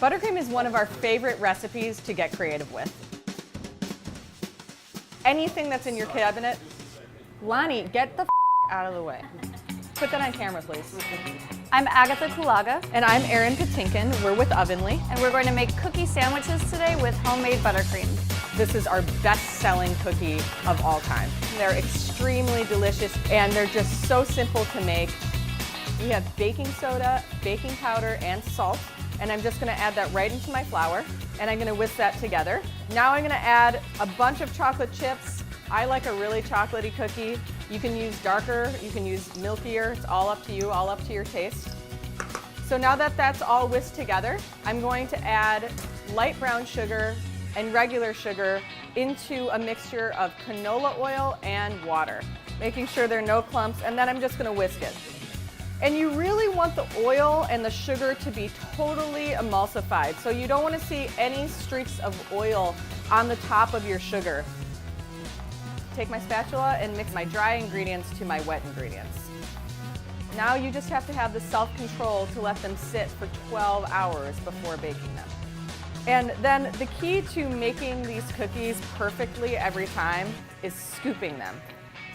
Buttercream is one of our favorite recipes to get creative with. Anything that's in your cabinet, Lonnie, get the out of the way. Put that on camera, please. I'm Agatha Kulaga. And I'm Erin Patinkin. We're with Ovenly. And we're going to make cookie sandwiches today with homemade buttercream. This is our best-selling cookie of all time. They're extremely delicious and they're just so simple to make. We have baking soda, baking powder, and salt. And I'm just gonna add that right into my flour and I'm gonna whisk that together. Now I'm gonna add a bunch of chocolate chips. I like a really chocolatey cookie. You can use darker, you can use milkier. It's all up to you, all up to your taste. So now that that's all whisked together, I'm going to add light brown sugar and regular sugar into a mixture of canola oil and water, making sure there are no clumps, and then I'm just gonna whisk it. And you really want the oil and the sugar to be totally emulsified, so you don't want to see any streaks of oil on the top of your sugar. Take my spatula and mix my dry ingredients to my wet ingredients. Now you just have to have the self-control to let them sit for 12 hours before baking them. And then the key to making these cookies perfectly every time is scooping them.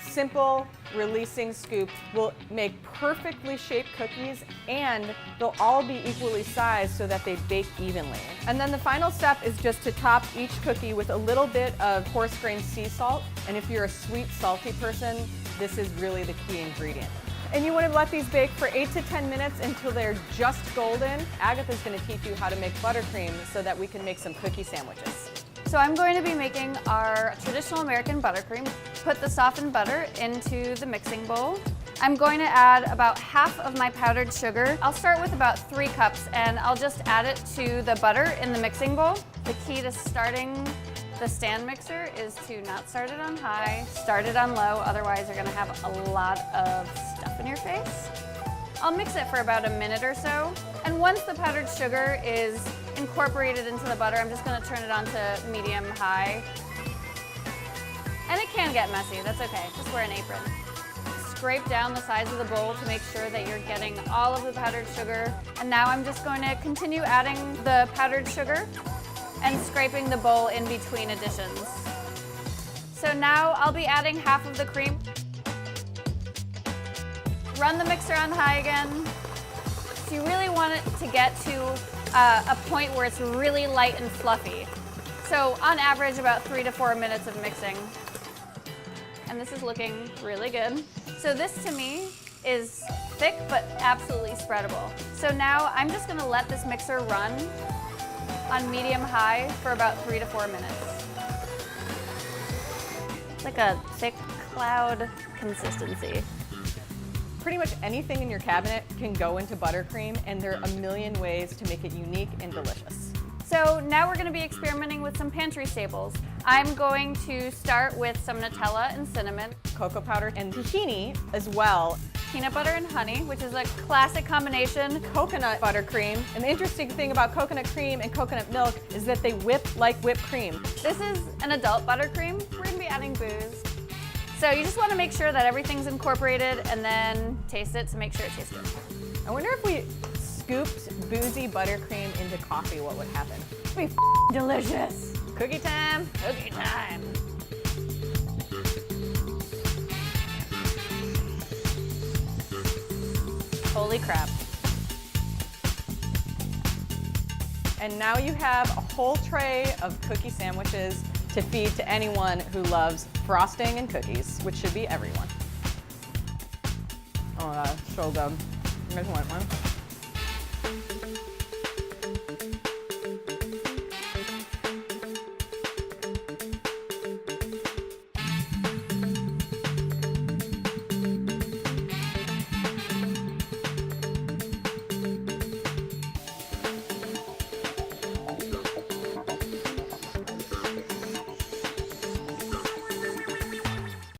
Simple, releasing scoops will make perfectly shaped cookies and they'll all be equally sized so that they bake evenly. And then the final step is just to top each cookie with a little bit of coarse grained sea salt. And if you're a sweet, salty person, this is really the key ingredient. And you want to let these bake for 8 to 10 minutes until they're just golden. Agatha's going to teach you how to make buttercream so that we can make some cookie sandwiches. So I'm going to be making our traditional American buttercream. Put the softened butter into the mixing bowl. I'm going to add about half of my powdered sugar. I'll start with about 3 cups and I'll just add it to the butter in the mixing bowl. The key to starting the stand mixer is to not start it on high, start it on low, otherwise you're gonna have a lot of stuff in your face. I'll mix it for about a minute or so, and once the powdered sugar is incorporated into the butter, I'm just gonna turn it on to medium-high. And it can get messy, that's okay, just wear an apron. Scrape down the sides of the bowl to make sure that you're getting all of the powdered sugar. And now I'm just going to continue adding the powdered sugar and scraping the bowl in between additions. So now I'll be adding half of the cream. Run the mixer on high again. So you really want it to get to a point where it's really light and fluffy. So on average, about 3 to 4 minutes of mixing. And this is looking really good. So this to me is thick but absolutely spreadable. So now I'm just gonna let this mixer run on medium-high for about 3 to 4 minutes. It's like a thick cloud consistency. Pretty much anything in your cabinet can go into buttercream, and there are a million ways to make it unique and delicious. So now we're going to be experimenting with some pantry staples. I'm going to start with some Nutella and cinnamon, Cocoa powder and tahini as well. peanut butter and honey, which is a classic combination. Coconut buttercream. And the interesting thing about coconut cream and coconut milk is that they whip like whipped cream. This is an adult buttercream. We're going to be adding booze. So you just want to make sure that everything's incorporated and then taste it to make sure it tastes good. I wonder if we scooped boozy buttercream into coffee, what would happen? It'd be delicious. Cookie time. Cookie time. Holy crap. And now you have a whole tray of cookie sandwiches to feed to anyone who loves frosting and cookies, which should be everyone. Oh my god, so good. You guys want one?